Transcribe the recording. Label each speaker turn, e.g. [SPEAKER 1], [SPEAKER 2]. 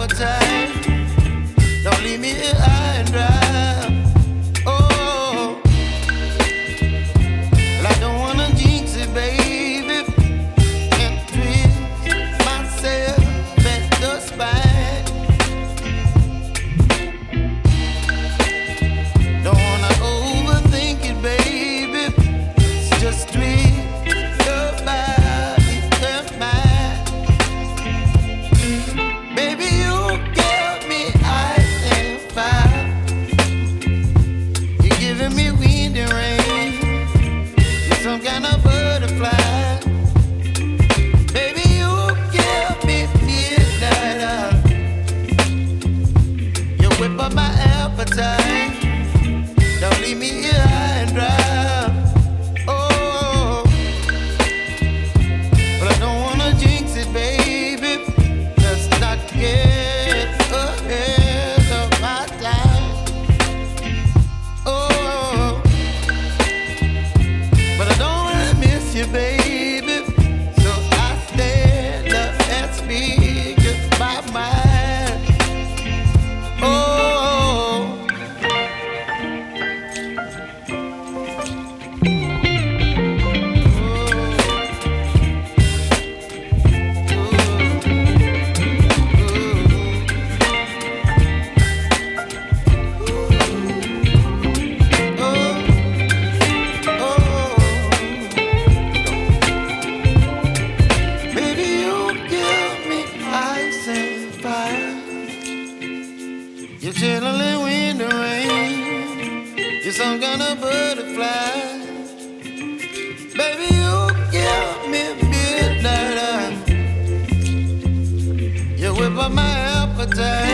[SPEAKER 1] appetite. Don't leave me here high and dry. Oh, well, I don't wanna jinx it, baby, and twist myself at the spine. Don't wanna overthink it, baby. It's just twist your body and mine. Baby, you give me ice and fire. You're giving me wind and rain. You're some kind of butterfly. Baby, you give me midnight. You whip up my appetite. Don't leave me here high and dry. Oh, but I don't wanna jinx it, baby. Let's not get ahead of my time. Oh, but I don't wanna miss you, baby. So I stand up and speak my mind. Oh. Baby, you give me ice and fire. You're chilling wind and rain. You're some kind of butterfly. Baby, you give me midnight. You whip up my appetite.